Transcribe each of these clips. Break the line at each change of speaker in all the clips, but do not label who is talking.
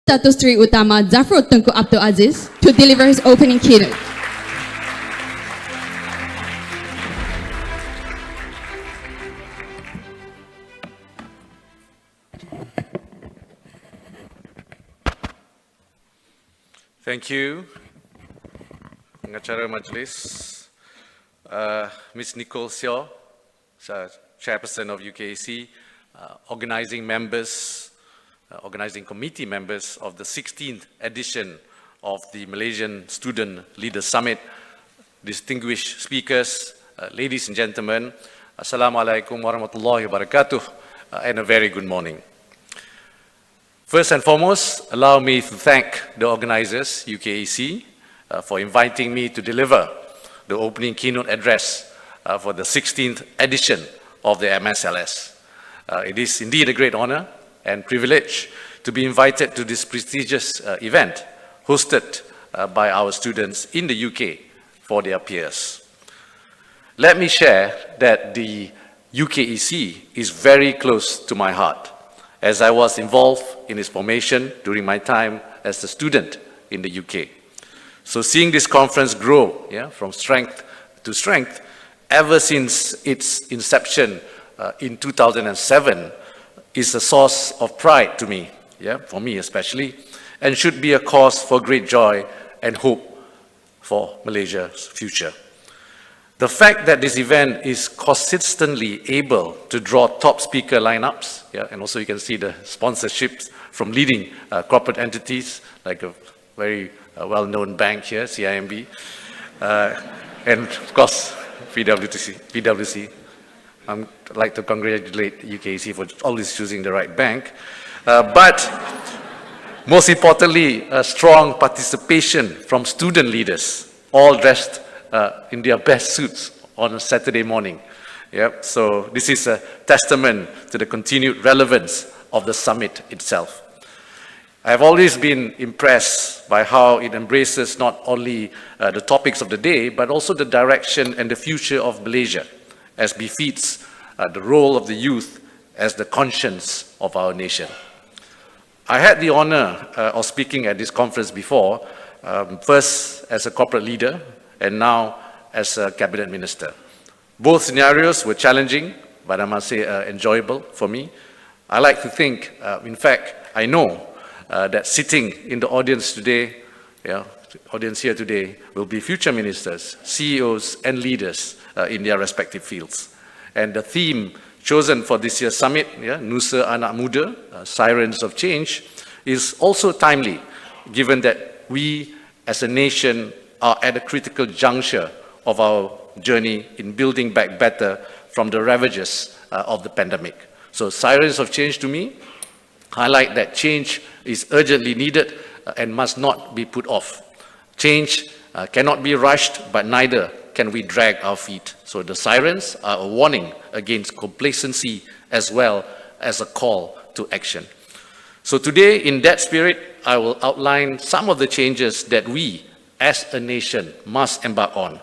Datuk Seri Utama Zafrul Tengku Abdul Aziz to deliver his opening keynote.
Thank you, Pengacara Majlis, Ms. Nicole Seow, Chairperson of UKAC, organizing committee members of the 16th edition of the Malaysian Student Leaders Summit, distinguished speakers, ladies and gentlemen, Assalamualaikum warahmatullahi wabarakatuh, and a very good morning. First and foremost, allow me to thank the organizers, UKAC, for inviting me to deliver the opening keynote address for the 16th edition of the MSLS. It is indeed a great honor and privilege to be invited to this prestigious event hosted by our students in the UK for their peers. Let me share that the UKEC is very close to my heart, as I was involved in its formation during my time as a student in the UK. So seeing this conference grow from strength to strength ever since its inception in 2007 is a source of pride to me, for me especially, and should be a cause for great joy and hope for Malaysia's future. The fact that this event is consistently able to draw top speaker lineups, and also you can see the sponsorships from leading corporate entities like a very well-known bank here, CIMB, and of course PwC. I'd like to congratulate UKAC for always choosing the right bank. But most importantly, a strong participation from student leaders, all dressed in their best suits on a Saturday morning. So this is a testament to the continued relevance of the summit itself. I have always been impressed by how it embraces not only the topics of the day, but also the direction and the future of Malaysia, as befits the role of the youth as the conscience of our nation. I had the honor of speaking at this conference before, first as a corporate leader and now as a cabinet minister. Both scenarios were challenging, but I must say enjoyable for me. I like to think, in fact, I know that sitting in the audience today, audience here today, will be future ministers, CEOs, and leaders in their respective fields. And the theme chosen for this year's summit, Nusa Anak Muda, Sirens of Change, is also timely, given that we as a nation are at a critical juncture of our journey in building back better from the ravages of the pandemic. So Sirens of Change to me highlight that change is urgently needed and must not be put off. Change cannot be rushed, but neither can we drag our feet. So the sirens are a warning against complacency as well as a call to action. So today, in that spirit, I will outline some of the changes that we as a nation must embark on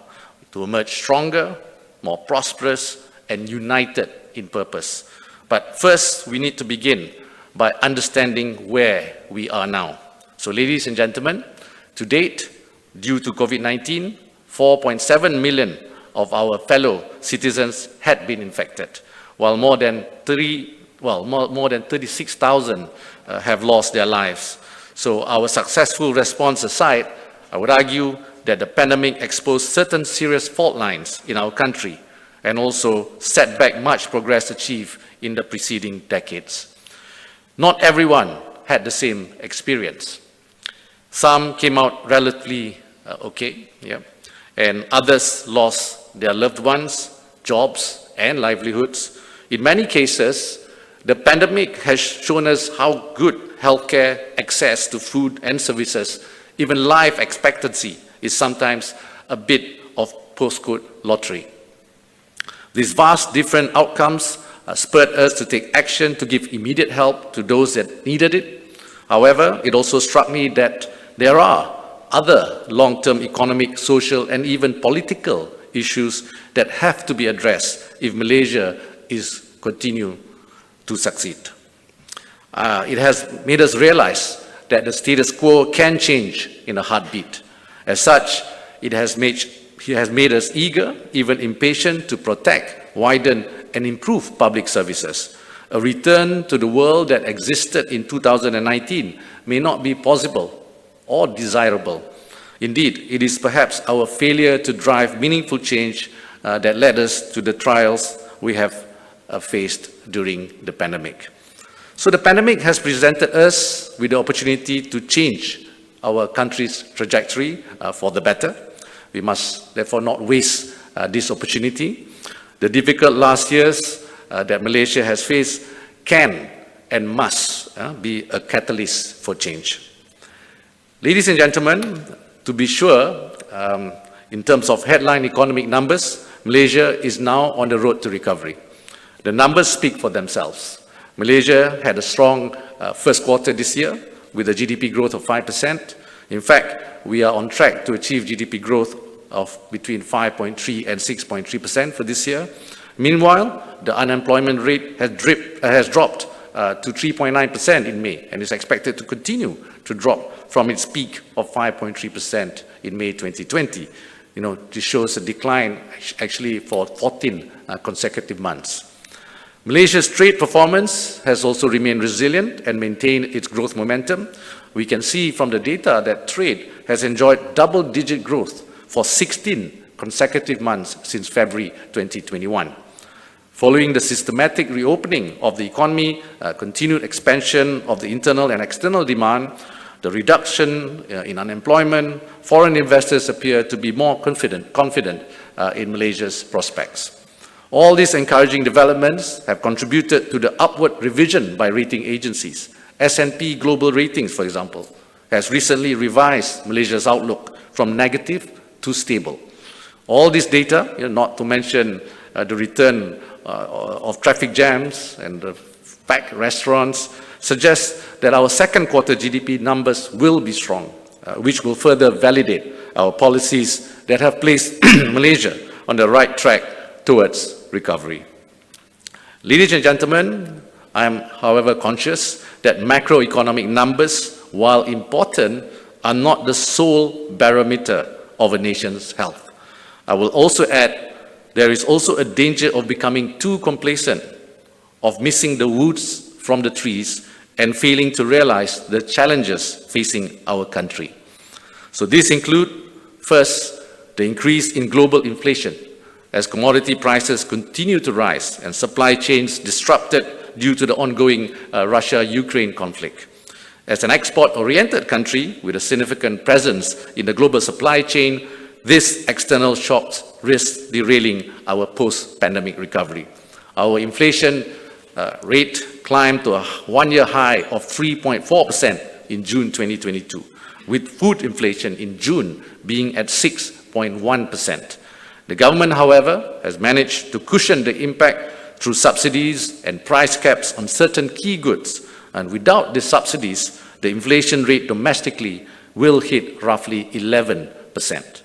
to emerge stronger, more prosperous, and united in purpose. But first, we need to begin by understanding where we are now. So ladies and gentlemen, to date, due to COVID-19, 4.7 million of our fellow citizens had been infected, while more than 36,000 have lost their lives. So our successful response aside, I would argue that the pandemic exposed certain serious fault lines in our country and also set back much progress achieved in the preceding decades. Not everyone had the same experience. Some came out relatively okay, and others lost their loved ones, jobs, and livelihoods. In many cases, the pandemic has shown us how good healthcare, access to food and services, even life expectancy is sometimes a bit of postcode lottery. These vast different outcomes spurred us to take action to give immediate help to those that needed it. However, it also struck me that there are other long-term economic, social, and even political issues that have to be addressed if Malaysia is continue to succeed. It has made us realize that the status quo can change in a heartbeat. As such, he has made us eager, even impatient, to protect, widen, and improve public services. A return to the world that existed in 2019 may not be possible or desirable. Indeed, it is perhaps our failure to drive meaningful change that led us to the trials we have faced during the pandemic. So the pandemic has presented us with the opportunity to change our country's trajectory for the better. We must therefore not waste this opportunity. The difficult last years that Malaysia has faced can and must be a catalyst for change. Ladies and gentlemen, to be sure, in terms of headline economic numbers, Malaysia is now on the road to recovery. The numbers speak for themselves. Malaysia had a strong first quarter this year with a GDP growth of 5%. In fact, we are on track to achieve GDP growth of between 5.3 and 6.3% for this year. Meanwhile, the unemployment rate has dropped to 3.9% in May and is expected to continue to drop from its peak of 5.3% in May 2020. This shows a decline actually for 14 consecutive months. Malaysia's trade performance has also remained resilient and maintained its growth momentum. We can see from the data that trade has enjoyed double-digit growth for 16 consecutive months since February 2021. Following the systematic reopening of the economy, continued expansion of the internal and external demand, the reduction in unemployment, foreign investors appear to be more confident in Malaysia's prospects. All these encouraging developments have contributed to the upward revision by rating agencies. S&P Global Ratings, for example, has recently revised Malaysia's outlook from negative to stable. All this data, not to mention the return of traffic jams and the packed restaurants, suggests that our second quarter GDP numbers will be strong, which will further validate our policies that have placed Malaysia on the right track towards recovery. Ladies and gentlemen, I am, however, conscious that macroeconomic numbers, while important, are not the sole barometer of a nation's health. I will also add there is also a danger of becoming too complacent, of missing the woods from the trees and failing to realize the challenges facing our country. So these include, first, the increase in global inflation as commodity prices continue to rise and supply chains disrupted due to the ongoing Russia-Ukraine conflict. As an export-oriented country with a significant presence in the global supply chain, these external shocks risk derailing our post-pandemic recovery. Our inflation rate climbed to a one-year high of 3.4% in June 2022, with food inflation in June being at 6.1%. The government, however, has managed to cushion the impact through subsidies and price caps on certain key goods. And without the subsidies, the inflation rate domestically will hit roughly 11%.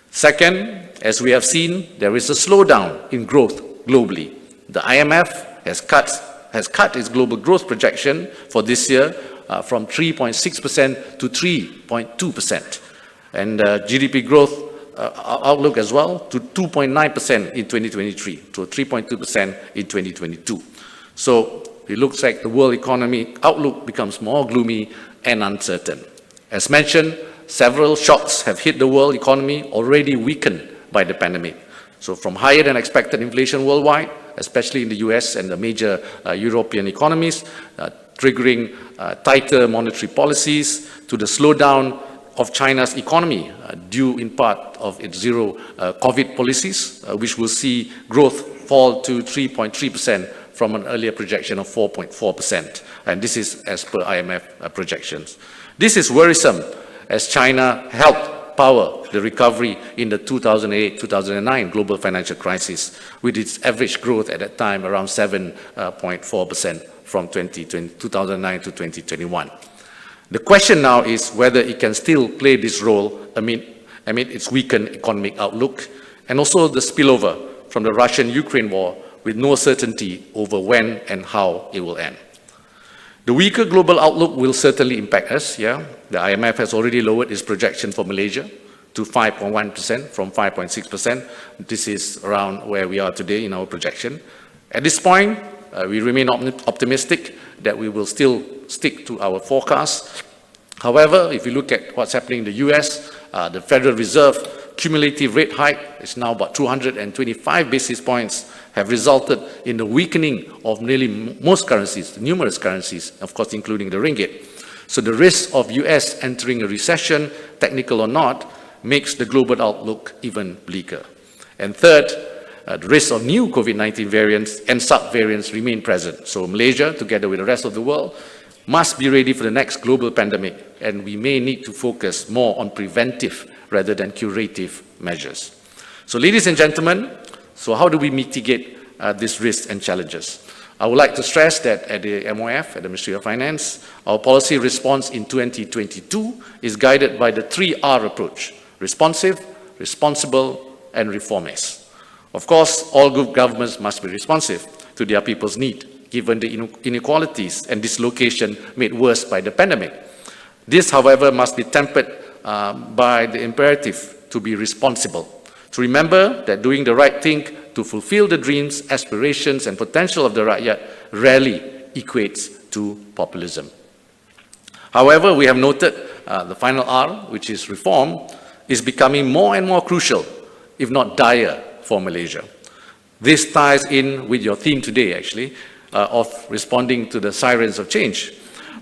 Second, as we have seen, there is a slowdown in growth globally. The IMF has cut its global growth projection for this year from 3.6% to 3.2%, and GDP growth outlook as well to 2.9% in 2023 to 3.2% in 2022. So it looks like the world economic outlook becomes more gloomy and uncertain. As mentioned, several shocks have hit the world economy already weakened by the pandemic. So from higher than expected inflation worldwide, especially in the US and the major European economies, triggering tighter monetary policies, to the slowdown of China's economy due in part of its zero COVID policies, which will see growth fall to 3.3% from an earlier projection of 4.4%. And this is as per IMF projections. This is worrisome as China helped power the recovery in the 2008-2009 global financial crisis, with its average growth at that time around 7.4% from 2009 to 2021. The question now is whether it can still play this role amid its weakened economic outlook, and also the spillover from the Russian-Ukraine war with no certainty over when and how it will end. The weaker global outlook will certainly impact us. The IMF has already lowered its projection for Malaysia to 5.1% from 5.6%. This is around where we are today in our projection. At this point, we remain optimistic that we will still stick to our forecast. However, if you look at what's happening in the US, the Federal Reserve cumulative rate hike is now about 225 basis points, have resulted in the weakening of nearly most currencies, numerous currencies, of course, including the ringgit. So the risk of US entering a recession, technical or not, makes the global outlook even bleaker. And third, the risk of new COVID-19 variants and sub-variants remain present. So Malaysia, together with the rest of the world, must be ready for the next global pandemic, and we may need to focus more on preventive rather than curative measures. So ladies and gentlemen, so how do we mitigate these risks and challenges? I would like to stress that at the MOF, at the Ministry of Finance, our policy response in 2022 is guided by the 3R approach: responsive, responsible, and reformist. Of course, all good governments must be responsive to their people's need, given the inequalities and dislocation made worse by the pandemic. This, however, must be tempered by the imperative to be responsible, to remember that doing the right thing to fulfill the dreams, aspirations, and potential of the rakyat rarely equates to populism. However, we have noted the final R, which is reform, is becoming more and more crucial, if not dire, for Malaysia. This ties in with your theme today, actually, of responding to the Sirens of Change.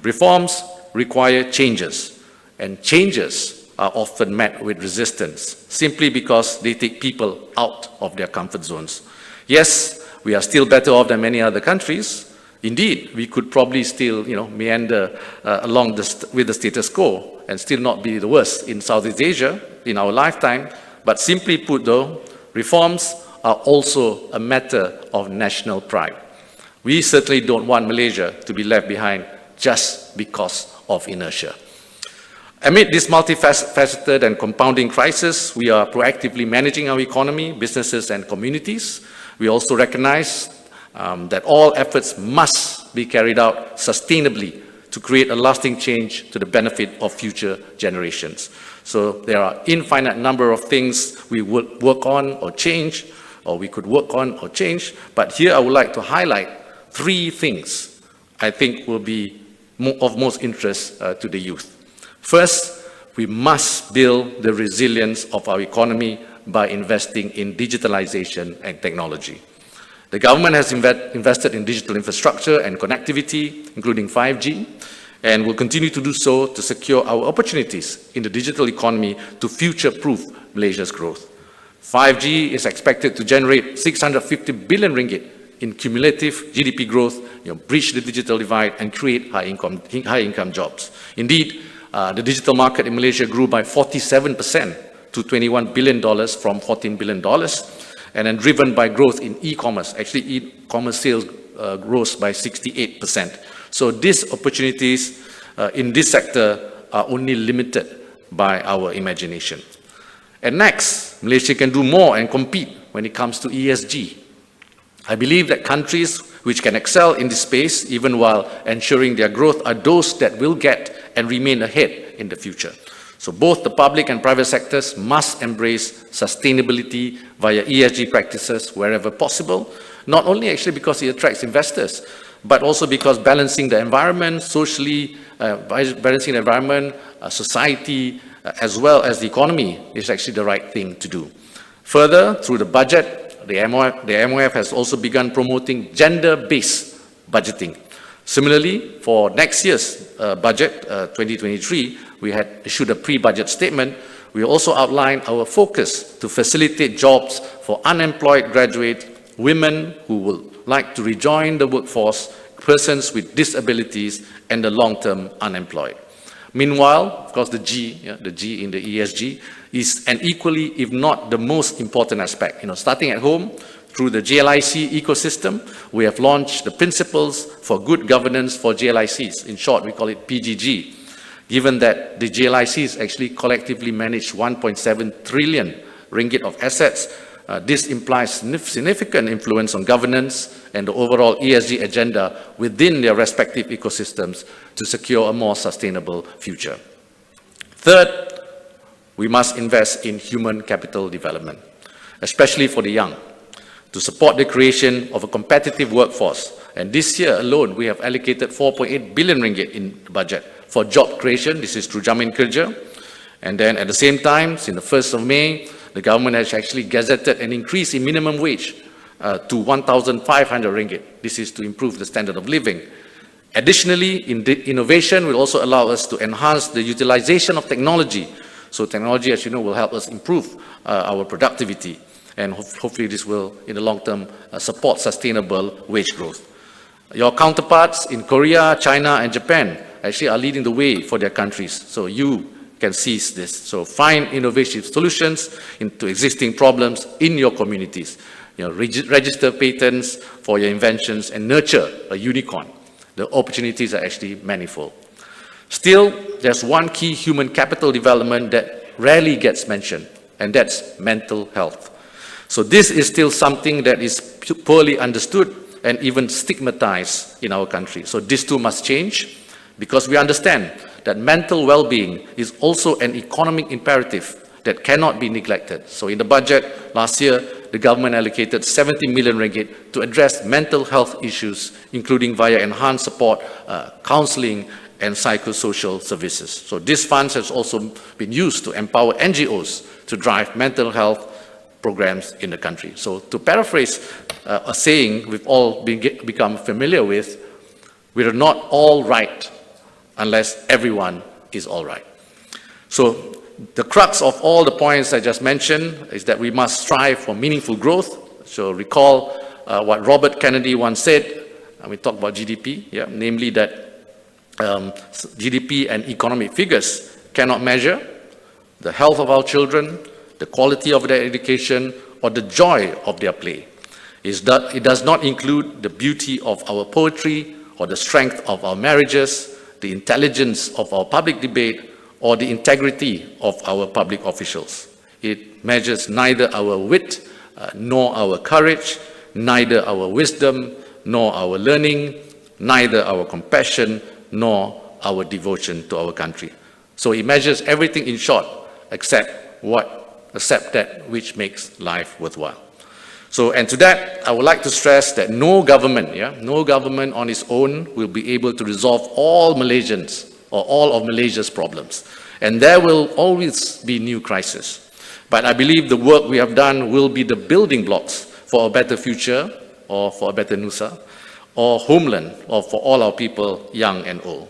Reforms require changes, and changes are often met with resistance, simply because they take people out of their comfort zones. Yes, we are still better off than many other countries. Indeed, we could probably still, meander along with the status quo and still not be the worst in Southeast Asia in our lifetime. But simply put, though, reforms are also a matter of national pride. We certainly don't want Malaysia to be left behind just because of inertia. Amid this multifaceted and compounding crisis, we are proactively managing our economy, businesses, and communities. We also recognize that all efforts must be carried out sustainably to create a lasting change to the benefit of future generations. So there are infinite number of things we would work on or change, or we could work on or change, but here I would like to highlight 3 things I think will be of most interest to the youth. First, we must build the resilience of our economy by investing in digitalization and technology. The government has invested in digital infrastructure and connectivity, including 5G, and will continue to do so to secure our opportunities in the digital economy to future-proof Malaysia's growth. 5G is expected to generate 650 billion ringgit in cumulative GDP growth, bridge the digital divide, and create high-income jobs. Indeed, the digital market in Malaysia grew by 47% to $21 billion from $14 billion, and then driven by growth in e-commerce. Actually, e-commerce sales rose by 68%. So these opportunities in this sector are only limited by our imagination. And next, Malaysia can do more and compete when it comes to ESG. I believe that countries which can excel in this space, even while ensuring their growth, are those that will get and remain ahead in the future. So both the public and private sectors must embrace sustainability via ESG practices wherever possible, not only actually because it attracts investors, but also because balancing the environment socially, balancing the environment, society, as well as the economy is actually the right thing to do. Further, through the budget, the MOF has also begun promoting gender-based budgeting. Similarly, for next year's budget, 2023, we had issued a pre-budget statement. We also outlined our focus to facilitate jobs for unemployed graduates, women who would like to rejoin the workforce, persons with disabilities, and the long-term unemployed. Meanwhile, of course, the G in the ESG is an equally, if not the most important aspect. Starting at home, through the GLIC ecosystem, we have launched the Principles for Good Governance for GLICs. In short, we call it PGG. Given that the GLICs actually collectively manage 1.7 trillion ringgit of assets, This implies significant influence on governance and the overall ESG agenda within their respective ecosystems to secure a more sustainable future. Third, we must invest in human capital development, especially for the young, to support the creation of a competitive workforce. And this year alone, we have allocated 4.8 billion ringgit in the budget for job creation. This is through Jamin Kerja. And then at the same time, since the 1st of May, the government has actually gazetted an increase in minimum wage to 1,500 ringgit. This is to improve the standard of living. Additionally, innovation will also allow us to enhance the utilization of technology. So technology, as you know, will help us improve our productivity. And hopefully this will, in the long term, support sustainable wage growth. Your counterparts in Korea, China, and Japan actually are leading the way for their countries. So you can seize this. So find innovative solutions into existing problems in your communities. Register patents for your inventions and nurture a unicorn. The opportunities are actually manifold. Still, there's one key human capital development that rarely gets mentioned, and that's mental health. So this is still something that is poorly understood and even stigmatized in our country. So this too must change, because we understand that mental well-being is also an economic imperative that cannot be neglected. So in the budget last year, the government allocated 70 million ringgit to address mental health issues, including via enhanced support, counseling, and psychosocial services. So these funds has also been used to empower NGOs to drive mental health programs in the country. So to paraphrase a saying we've all become familiar with, we're not all right unless everyone is all right. So the crux of all the points I just mentioned is that we must strive for meaningful growth. So recall what Robert Kennedy once said, and we talked about GDP, namely that GDP and economic figures cannot measure the health of our children, the quality of their education, or the joy of their play. It does not include the beauty of our poetry, or the strength of our marriages, the intelligence of our public debate, or the integrity of our public officials. It measures neither our wit, nor our courage, neither our wisdom, nor our learning, neither our compassion, nor our devotion to our country. So it measures everything, in short, except that which makes life worthwhile. So, and to that, I would like to stress that no government on its own will be able to resolve all Malaysians or all of Malaysia's problems. And there will always be new crises. But I believe the work we have done will be the building blocks for a better future, or for a better Nusa, or homeland, or for all our people, young and old.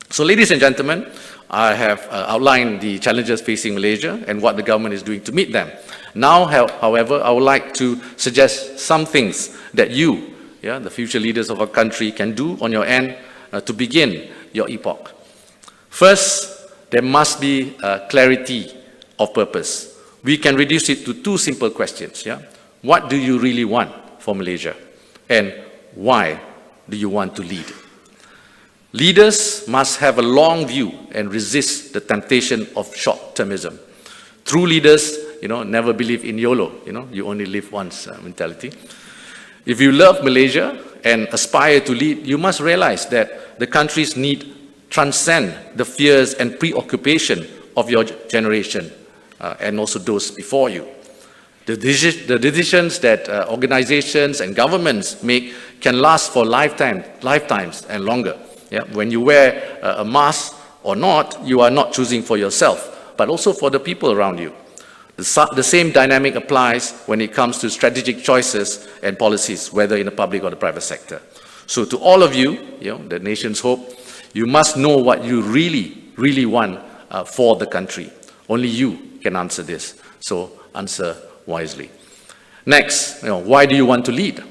So, ladies and gentlemen, I have outlined the challenges facing Malaysia and what the government is doing to meet them. Now, however, I would like to suggest some things that you, the future leaders of our country, can do on your end to begin your epoch. First, there must be clarity of purpose. We can reduce it to two simple questions. What do you really want for Malaysia? And why do you want to lead? Leaders must have a long view and resist the temptation of short-termism. True leaders, never believe in YOLO, you only live once mentality. If you love Malaysia and aspire to lead, you must realize that the country's need transcend the fears and preoccupation of your generation and also those before you. The decisions that organizations and governments make can last for lifetimes and longer. When you wear a mask or not, you are not choosing for yourself, but also for the people around you. The same dynamic applies when it comes to strategic choices and policies, whether in the public or the private sector. So to all of you, the nation's hope, you must know what you really want for the country. Only you can answer this. So answer wisely. Next, why do you want to lead?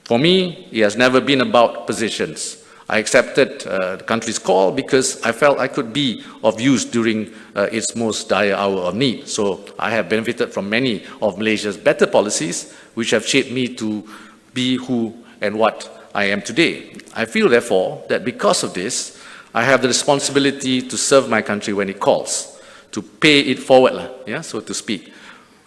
For me, it has never been about positions. I accepted the country's call because I felt I could be of use during its most dire hour of need. So I have benefited from many of Malaysia's better policies, which have shaped me to be who and what I am today. I feel, therefore, that because of this, I have the responsibility to serve my country when it calls, to pay it forward, so to speak.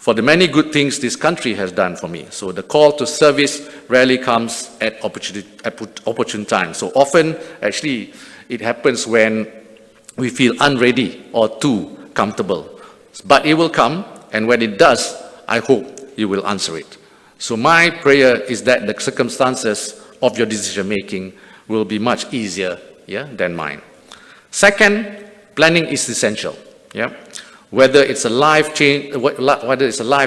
for the many good things this country has done for me. So the call to service rarely comes at opportune time. So often, actually, it happens when we feel unready or too comfortable. But it will come, and when it does, I hope you will answer it. So my prayer is that the circumstances of your decision-making will be much easier, than mine. Second, planning is essential. Whether it's a life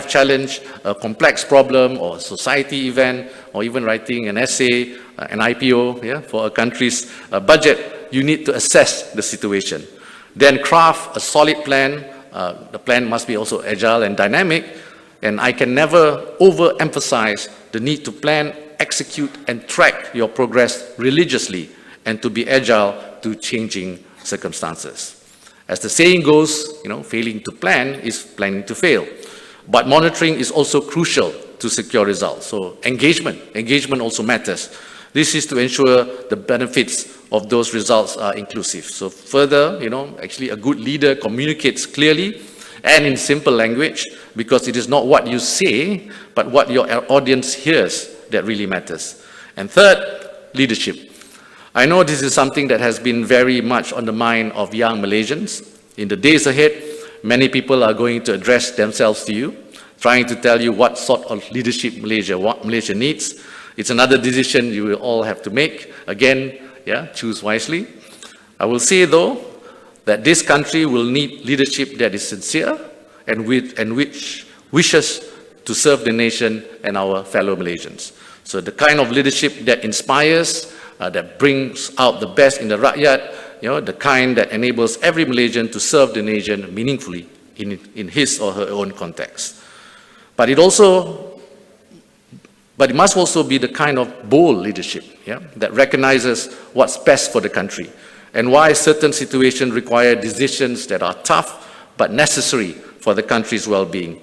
challenge, a complex problem, or a society event, or even writing an essay, an IPO, for a country's budget, you need to assess the situation. Then craft a solid plan. The plan must be also agile and dynamic, and I can never overemphasize the need to plan, execute, and track your progress religiously, and to be agile to changing circumstances. As the saying goes, failing to plan is planning to fail. But monitoring is also crucial to secure results. So engagement also matters. This is to ensure the benefits of those results are inclusive. So further, actually a good leader communicates clearly and in simple language, because it is not what you say, but what your audience hears that really matters. And third, leadership. I know this is something that has been very much on the mind of young Malaysians. In the days ahead, many people are going to address themselves to you, trying to tell you what sort of leadership Malaysia needs. It's another decision you will all have to make. Again, choose wisely. I will say, though, that this country will need leadership that is sincere and which wishes to serve the nation and our fellow Malaysians. So the kind of leadership that inspires, that brings out the best in the rakyat, the kind that enables every Malaysian to serve the nation meaningfully in his or her own context. But it must also be the kind of bold leadership, that recognizes what's best for the country and why certain situations require decisions that are tough but necessary for the country's well-being.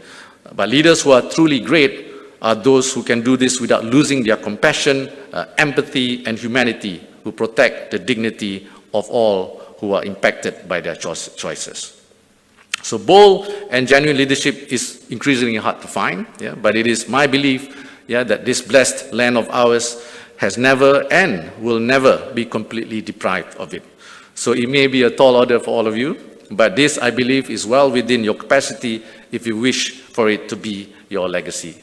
But leaders who are truly great are those who can do this without losing their compassion, empathy, and humanity, who protect the dignity of all who are impacted by their choices. So bold and genuine leadership is increasingly hard to find, but it is my belief that this blessed land of ours has never and will never be completely deprived of it. So it may be a tall order for all of you, but this, I believe, is well within your capacity if you wish for it to be your legacy.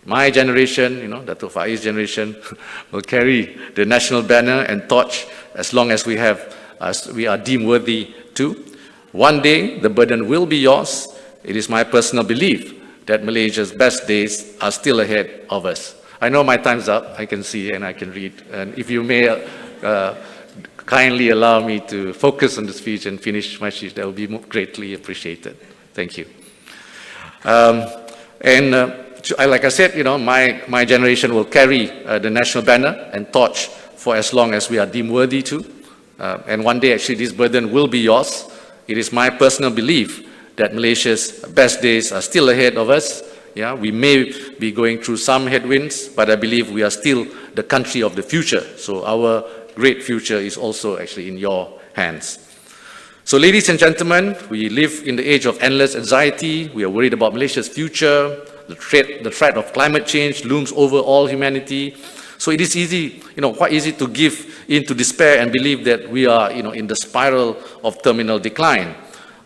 My generation, Datuk Faiz's generation, will carry the national banner and torch as long as we are deemed worthy to. One day, the burden will be yours. It is my personal belief that Malaysia's best days are still ahead of us. I know my time's up. I can see and I can read. And if you may kindly allow me to focus on the speech and finish my speech, that will be greatly appreciated. Thank you. Like I said, my generation will carry the national banner and torch for as long as we are deemed worthy to. And one day, actually, this burden will be yours. It is my personal belief that Malaysia's best days are still ahead of us. We may be going through some headwinds, but I believe we are still the country of the future. So our great future is also actually in your hands. So ladies and gentlemen, we live in the age of endless anxiety. We are worried about Malaysia's future. The threat of climate change looms over all humanity. So it is easy, quite easy to give in to despair and believe that we are, in the spiral of terminal decline.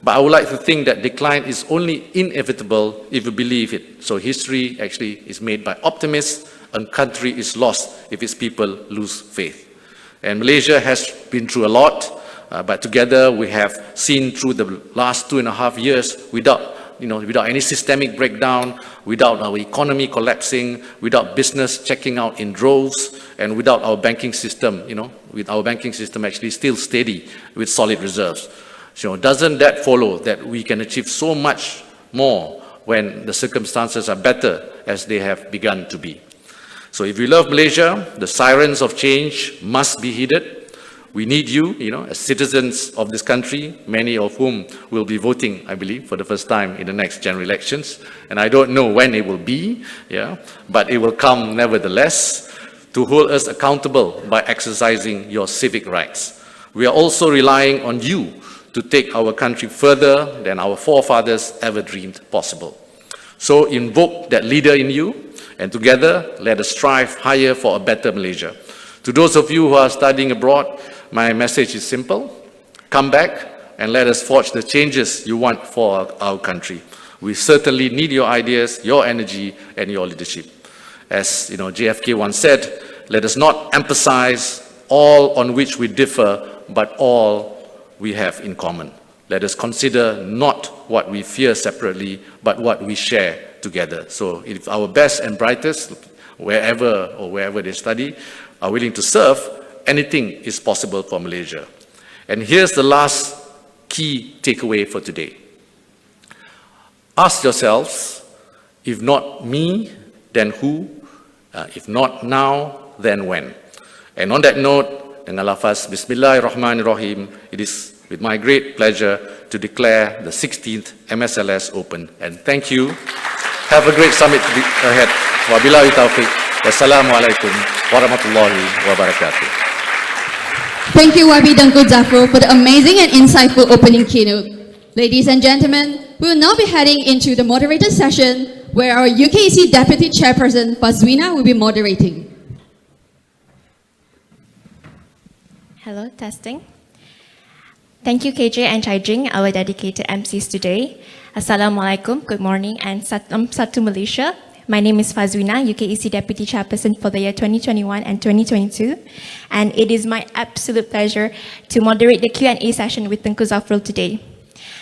But I would like to think that decline is only inevitable if you believe it. So history actually is made by optimists, and country is lost if its people lose faith. And Malaysia has been through a lot, but together we have seen through the last 2.5 years without any systemic breakdown, without our economy collapsing, without business checking out in droves, and without our banking system, with our banking system actually still steady with solid reserves. So doesn't that follow that we can achieve so much more when the circumstances are better as they have begun to be? So if we love Malaysia, the sirens of change must be heeded. We need you, as citizens of this country, many of whom will be voting, I believe, for the first time in the next general elections. And I don't know when it will be, but it will come nevertheless, to hold us accountable by exercising your civic rights. We are also relying on you to take our country further than our forefathers ever dreamed possible. So invoke that leader in you, and together let us strive higher for a better Malaysia. To those of you who are studying abroad, my message is simple. Come back and let us forge the changes you want for our country. We certainly need your ideas, your energy, and your leadership. As JFK once said, let us not emphasize all on which we differ, but all we have in common. Let us consider not what we fear separately, but what we share together. So if our best and brightest, wherever they study, are willing to serve, anything is possible for Malaysia. And here's the last key takeaway for today. Ask yourselves, if not me, then who? If not now, then when? And on that note, dengan lafaz Bismillahirrahmanirrahim, it is with my great pleasure to declare the 16th MSLS open. And thank you. Have a great summit ahead. Wabillahi taufiq. Wassalamualaikum warahmatullahi wabarakatuh.
Thank you, Wabi Tengku Zafrul, for the amazing and insightful opening keynote. Ladies and gentlemen, we will now be heading into the moderator session, where our UKEC Deputy Chairperson, Fazwina, will be moderating.
Hello, testing. Thank you, KJ and Chai Jing, our dedicated MCs today. Assalamualaikum, good morning, and Salam Satu Malaysia. My name is Fazwina, UKEC Deputy Chairperson for the year 2021 and 2022. And it is my absolute pleasure to moderate the Q&A session with Tengku Zafrul today.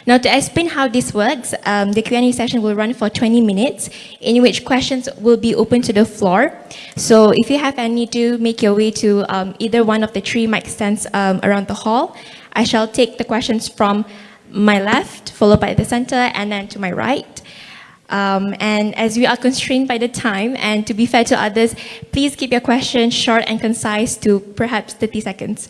Now, to explain how this works, the Q&A session will run for 20 minutes, in which questions will be open to the floor. So if you have any, do make your way to either one of the 3 mic stands around the hall. I shall take the questions from my left, followed by the center, and then to my right. And as we are constrained by the time, and to be fair to others, please keep your questions short and concise to perhaps 30 seconds.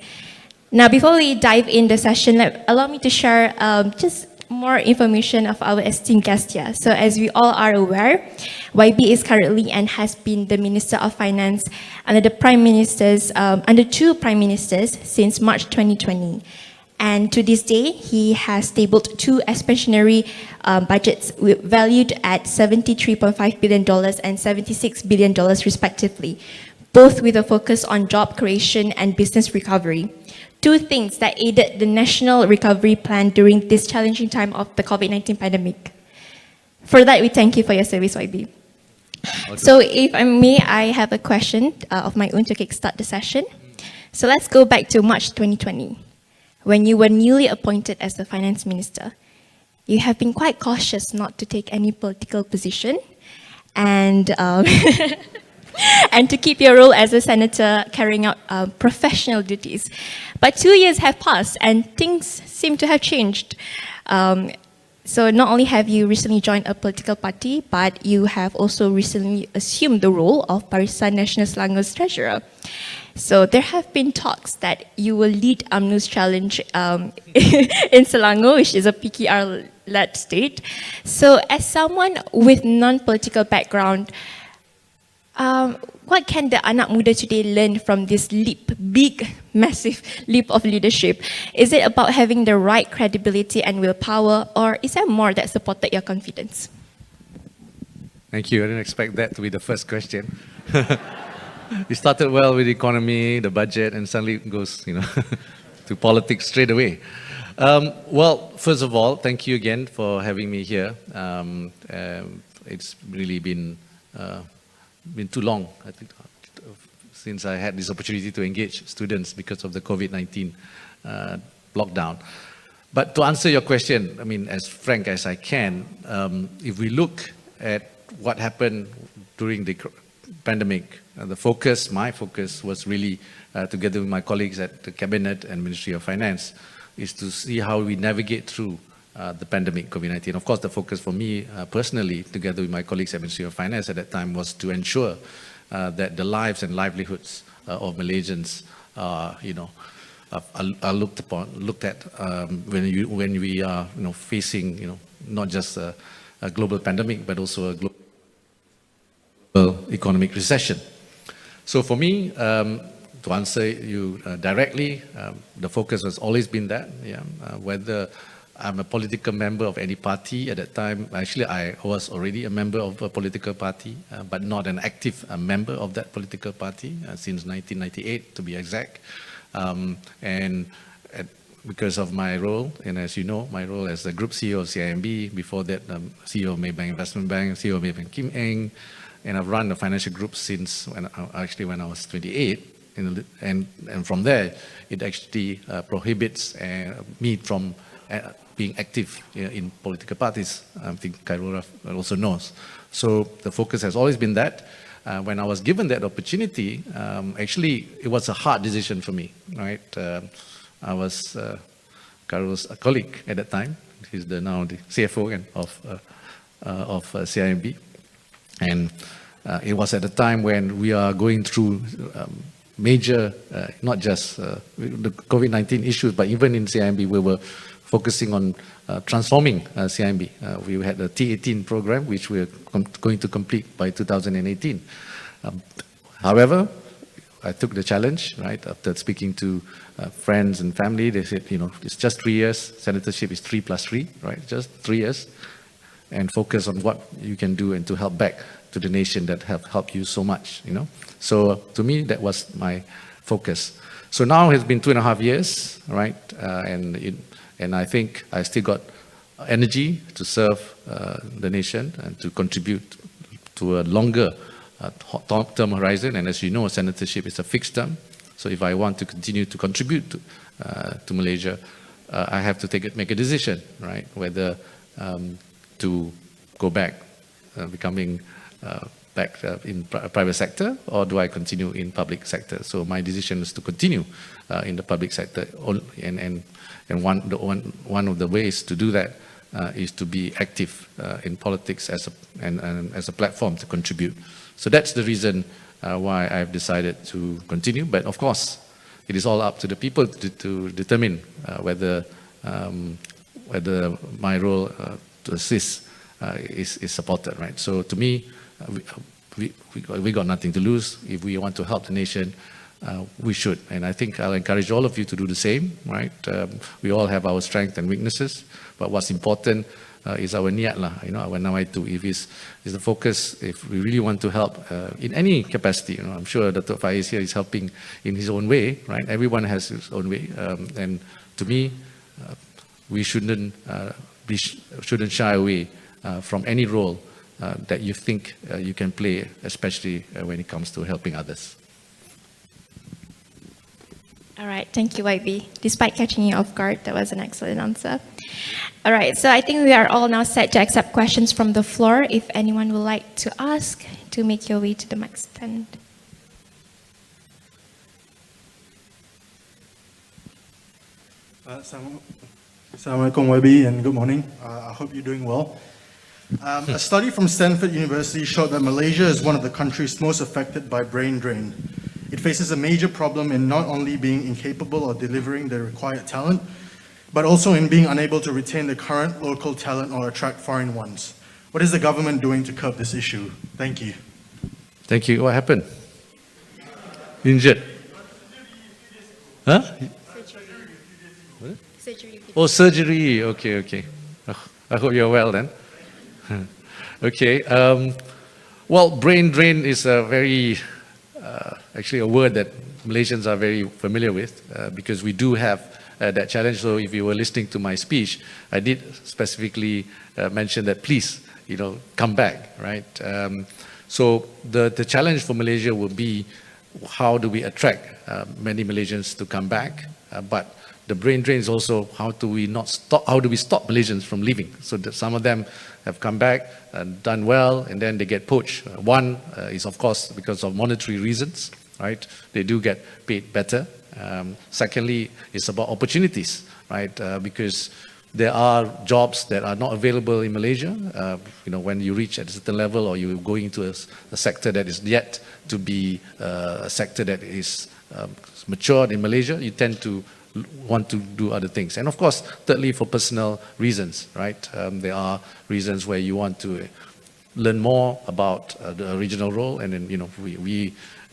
Now, before we dive in the session, allow me to share just more information of our esteemed guest here. So as we all are aware, YB is currently and has been the Minister of Finance under the Prime Ministers, under 2 Prime Ministers since March 2020. And to this day, he has tabled 2 expansionary budgets valued at $73.5 billion and $76 billion respectively, both with a focus on job creation and business recovery. 2 things that aided the national recovery plan during this challenging time of the COVID-19 pandemic. For that, we thank you for your service, YB. So if I may, I have a question of my own to kickstart the session. So let's go back to March 2020. When you were newly appointed as the finance minister, you have been quite cautious not to take any political position and, and to keep your role as a senator carrying out professional duties. But 2 years have passed and things seem to have changed. So not only have you recently joined a political party, but you have also recently assumed the role of Barisan Nasional Selangor's treasurer. So there have been talks that you will lead UMNO's challenge in Selangor, which is a PKR-led state. So as someone with non-political background, what can the anak muda today learn from this leap, big, massive leap of leadership? Is it about having the right credibility and willpower, or is there more that supported your confidence?
Thank you. I didn't expect that to be the first question. You started well with the economy, the budget, and suddenly it goes, to politics straight away. Well, first of all, thank you again for having me here. It's really been too long, I think, since I had this opportunity to engage students because of the COVID-19 lockdown. But to answer your question, I mean, as frank as I can, if we look at what happened during the pandemic, my focus was really, together with my colleagues at the Cabinet and Ministry of Finance, is to see how we navigate through the pandemic, COVID-19. Of course, the focus for me personally, together with my colleagues at Ministry of Finance at that time, was to ensure that the lives and livelihoods of Malaysians, are looked at when we are, facing, not just a global pandemic, but also a global economic recession. So for me, to answer you directly, the focus has always been that, whether I'm a political member of any party. At that time, actually, I was already a member of a political party, but not an active member of that political party since 1998, to be exact. Because of my role, and as you know, my role as the Group CEO of CIMB, before that, CEO of Maybank Investment Bank, CEO of Maybank Kim Eng, and I've run the financial group since when I was 28. And from there, it actually prohibits me from being active in political parties. I think Kairura also knows. So the focus has always been that. When I was given that opportunity, actually, it was a hard decision for me, right? I was Kairura's colleague at that time. He's now the CFO again of CIMB. And it was at a time when we are going through major, not just the COVID-19 issues, but even in CIMB, we were focusing on transforming CIMB. We had a T18 program, which we're going to complete by 2018. However, I took the challenge, right? After speaking to friends and family, they said, you know, it's just 3 years. Senatorship is 3 plus 3, right? Just 3 years. And focus on what you can do and to help back to the nation that have helped you so much, you know. So to me, that was my focus. So now it's been 2.5 years, right? And I think I still got energy to serve the nation and to contribute to a longer term horizon. And as you know, senatorship is a fixed term. So if I want to continue to contribute to Malaysia, I have to make a decision, right? Whether to go back, becoming back in private sector, or do I continue in public sector? So my decision is to continue in the public sector, and one of the ways to do that is to be active in politics as a platform to contribute. So that's the reason why I've decided to continue. But of course, it is all up to the people to determine whether my role to assist is supported, right? So to me, we got nothing to lose. If we want to help the nation, we should. And I think I'll encourage all of you to do the same, right? We all have our strengths and weaknesses, but what's important is our niat lah, you know, our nawaitu. If is the focus, if we really want to help in any capacity, you know, I'm sure Datuk Faiz here is helping in his own way, right? Everyone has his own way. And to me, we shouldn't shy away from any role that you think you can play, especially when it comes to helping others.
All right, thank you, YB. Despite catching you off guard, that was an excellent answer. All right, so I think we are all now set to accept questions from the floor. If anyone would like to ask, to make your way to the mic stand.
Assalamualaikum YB and good morning. I hope you're doing well. A study from Stanford University showed that Malaysia is one of the countries most affected by brain drain. It faces a major problem in not only being incapable of delivering the required talent, but also in being unable to retain the current local talent or attract foreign ones. What is the government doing to curb this issue? Thank you.
Thank you. What happened? Injured? Huh?
Surgery.
Oh, surgery. Okay. I hope you're well then. Okay. Well, brain drain is a very, actually a word that Malaysians are very familiar with because we do have that challenge. So if you were listening to my speech, I did specifically mention that please, you know, come back, right? So the challenge for Malaysia will be how do we attract many Malaysians to come back, but the brain drain is also how do we stop Malaysians from leaving? So that some of them have come back and done well, and then they get poached. One is of course because of monetary reasons, right? They do get paid better. Secondly, it's about opportunities, right? Because there are jobs that are not available in Malaysia. You know, when you reach at a certain level, or you go into a sector that is yet to be a sector that is matured in Malaysia, you tend to want to do other things. And of course, thirdly, for personal reasons, right? There are reasons where you want to learn more about the original role, and then, you know,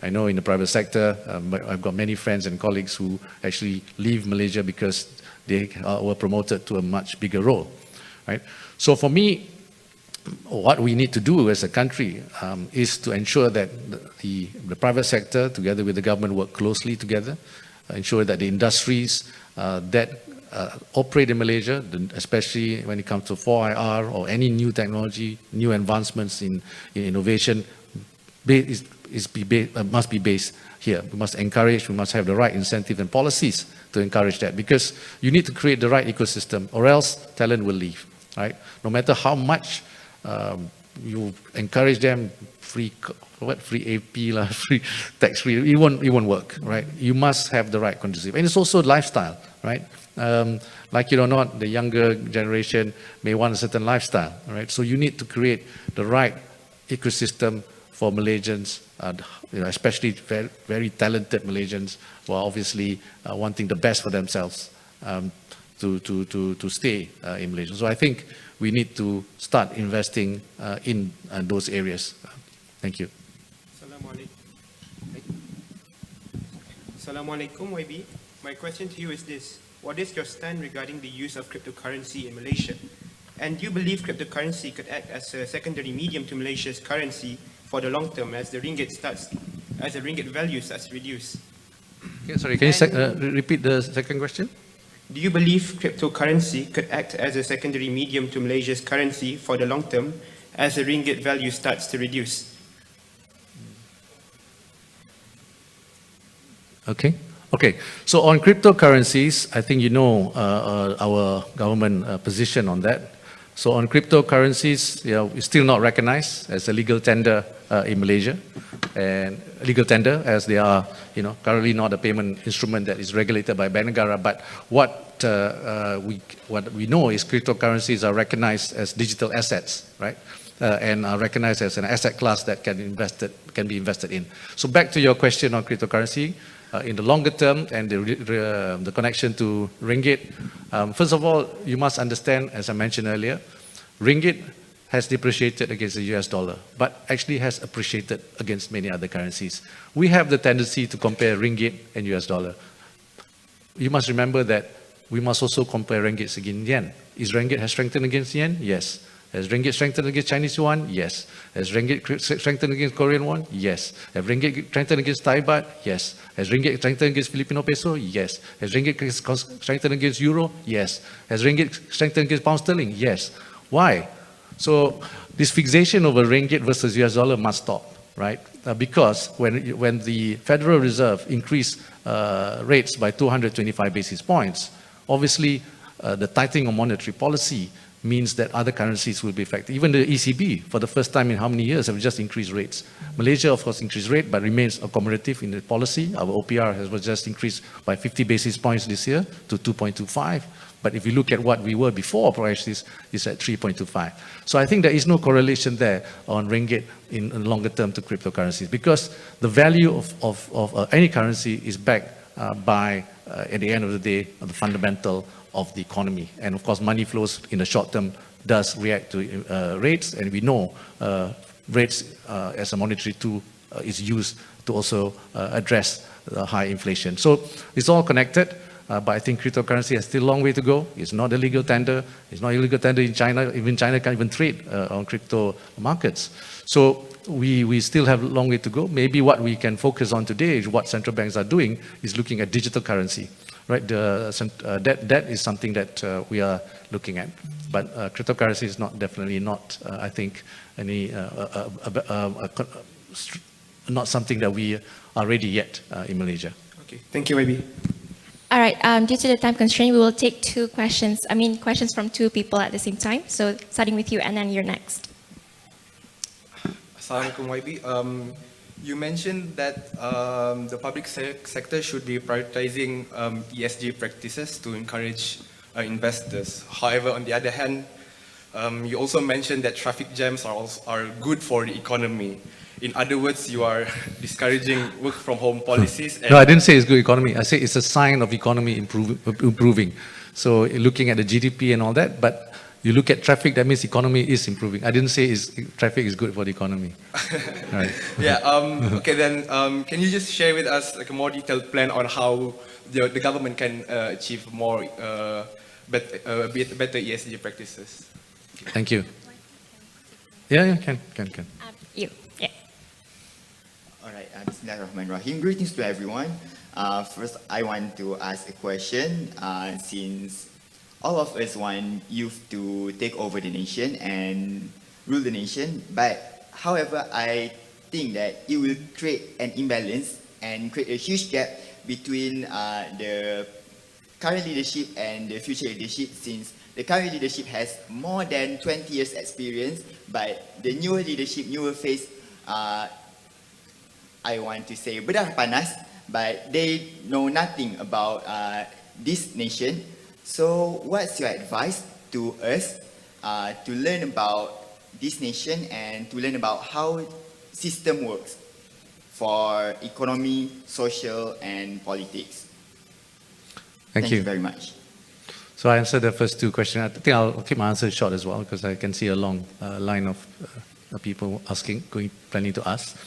I know in the private sector, I've got many friends and colleagues who actually leave Malaysia because they were promoted to a much bigger role, right? So for me, what we need to do as a country is to ensure that the private sector, together with the government, work closely together, ensure that the industries that operate in Malaysia, especially when it comes to 4IR or any new technology, new advancements in innovation, must be based here. We must encourage, we must have the right incentive and policies to encourage that, because you need to create the right ecosystem, or else talent will leave, right? No matter how much you encourage them, free AP, free tax free, it won't work, right? You must have the right conducive. And it's also lifestyle, right? Like it or not, the younger generation may want a certain lifestyle, right? So you need to create the right ecosystem for Malaysians, especially very, very talented Malaysians who are obviously wanting the best for themselves to stay in Malaysia. So I think we need to start investing in those areas. Thank you.
Assalamualaikum, YB. My question to you is this. What is your stand regarding the use of cryptocurrency in Malaysia? And do you believe cryptocurrency could act as a secondary medium to Malaysia's currency for the long term as the ringgit value starts to reduce?
Okay, sorry, can you repeat the second question?
Do you believe cryptocurrency could act as a secondary medium to Malaysia's currency for the long term as the ringgit value starts to reduce?
Okay. So on cryptocurrencies, I think you know our government position on that. So on cryptocurrencies, it's still not recognized as a legal tender in Malaysia, and legal tender as they are, currently not a payment instrument that is regulated by Bank Negara. But what we know is cryptocurrencies are recognized as digital assets, right? And are recognized as an asset class that can be invested in. So back to your question on cryptocurrency. In the longer term and the connection to ringgit, first of all, you must understand, as I mentioned earlier, ringgit has depreciated against the US dollar, but actually has appreciated against many other currencies. We have the tendency to compare ringgit and US dollar. You must remember that we must also compare ringgits against yen. Is ringgit has strengthened against yen? Yes. Has ringgit strengthened against Chinese yuan? Yes. Has ringgit strengthened against Korean won? Yes. Has ringgit strengthened against Thai baht? Yes. Has ringgit strengthened against Filipino peso? Yes. Has ringgit strengthened against euro? Yes. Has ringgit strengthened against pound sterling? Yes. Why? So this fixation over ringgit versus US dollar must stop, right? Because when the Federal Reserve increased rates by 225 basis points, obviously the tightening of monetary policy means that other currencies will be affected. Even the ECB, for the first time in how many years, have just increased rates. Malaysia, of course, increased rate, but remains accommodative in the policy. Our OPR has just increased by 50 basis points this year to 2.25. But if you look at what we were before prices, it's at 3.25. So I think there is no correlation there on ringgit in the longer term to cryptocurrencies, because the value of any currency is backed by, at the end of the day, the fundamental of the economy. And of course, money flows in the short term does react to rates, and we know rates as a monetary tool is used to also address the high inflation. So it's all connected, but I think cryptocurrency has still a long way to go. It's not a legal tender. It's not illegal tender in China. Even China can't even trade on crypto markets. So we still have a long way to go. Maybe what we can focus on today is what central banks are doing is looking at digital currency. Right, that is something that we are looking at, but cryptocurrency is definitely not. I think not something that we are ready yet in Malaysia.
Okay, thank you, YB.
All right, due to the time constraint, we will take questions from two people at the same time. So starting with you, and then you're next.
Assalamualaikum, YB. You mentioned that the public sector should be prioritizing ESG practices to encourage investors. However, on the other hand, you also mentioned that traffic jams are good for the economy. In other words, you are discouraging work from home policies.
No, I didn't say it's good economy. I say it's a sign of economy improving. So looking at the GDP and all that, but you look at traffic, that means economy is improving. I didn't say traffic is good for the economy. Right.
Yeah. Okay. Then, can you just share with us like a more detailed plan on how the government can achieve more better ESG practices?
Thank you. Yeah, can.
You, yeah.
All right, Bismillahirrahmanirrahim. Greetings to everyone. First, I want to ask a question. Since all of us want youth to take over the nation and rule the nation, but however, I think that it will create an imbalance and create a huge gap between the current leadership and the future leadership, since the current leadership has more than 20 years experience, but the newer leadership, newer face, I want to say bedah panas, but they know nothing about this nation. So what's your advice to us to learn about this nation and to learn about how system works for economy, social and politics?
Thank
you
you
very much.
So I answered the first two questions. I think I'll keep my answer short as well, because I can see a long line of people planning to ask.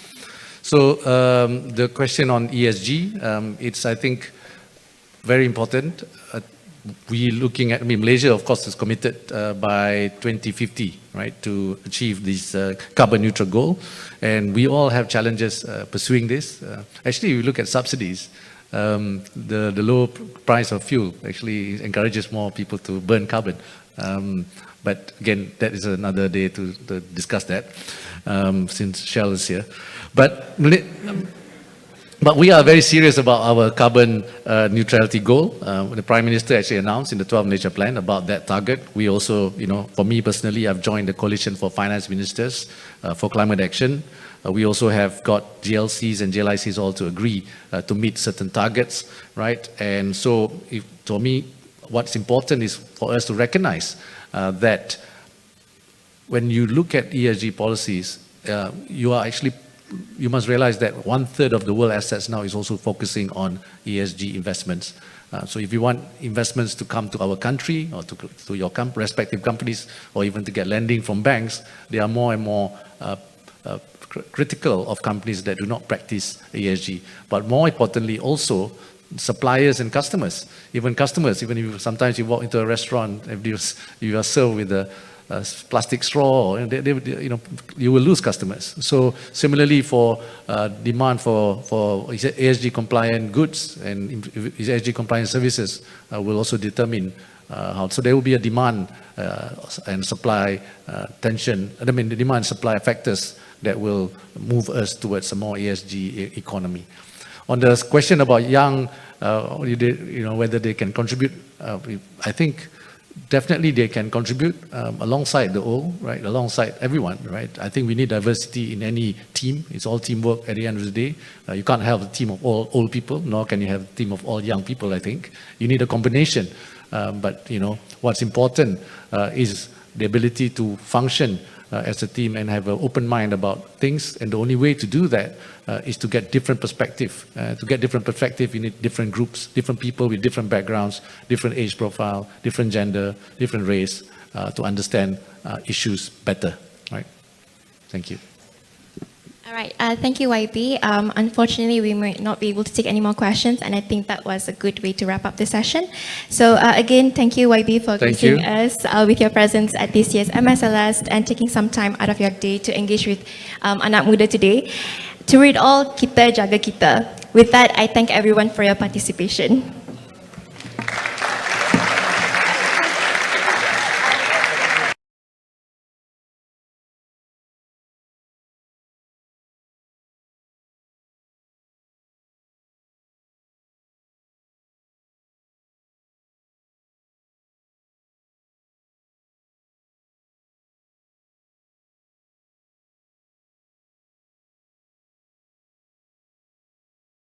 So the question on ESG, it's, I think, very important. Malaysia, of course, is committed by 2050, right, to achieve this carbon neutral goal. And we all have challenges pursuing this. Actually, if you look at subsidies, the low price of fuel actually encourages more people to burn carbon. But again, that is another day to discuss that, since Shell is here. But we are very serious about our carbon neutrality goal. The Prime Minister actually announced in the 12 Malaysia Plan about that target. We also, for me personally, I've joined the Coalition for Finance Ministers for Climate Action. We also have got GLCs and JLICs all to agree to meet certain targets, right? And so, for me, what's important is for us to recognize that when you look at ESG policies, you must realize that 1/3 of the world assets now is also focusing on ESG investments. So if you want investments to come to our country or to your respective companies, or even to get lending from banks, there are more and more critical of companies that do not practice ESG. But more importantly, also suppliers and customers. Even if sometimes you walk into a restaurant, if you are served with a plastic straw, you will lose customers. So similarly, for demand for ESG compliant goods and ESG compliant services will also determine how. So there will be a demand and supply tension. The demand and supply factors that will move us towards a more ESG economy. On the question about young, whether they can contribute, I think definitely they can contribute alongside the old, right? Alongside everyone, right? I think we need diversity in any team. It's all teamwork at the end of the day. You can't have a team of all old people, nor can you have a team of all young people, I think. You need a combination. But what's important is the ability to function as a team and have an open mind about things. And the only way to do that is to get different perspective. To get different perspective, you need different groups, different people with different backgrounds, different age profile, different gender, different race, to understand issues better. Right? Thank you.
All right, thank you, YB. Unfortunately, we might not be able to take any more questions, and I think that was a good way to wrap up the session. So again, thank you, YB, for gracing us with your presence at this year's MSLS and taking some time out of your day to engage with anak muda today. To read all, kita jaga kita. With that, I thank everyone for your participation.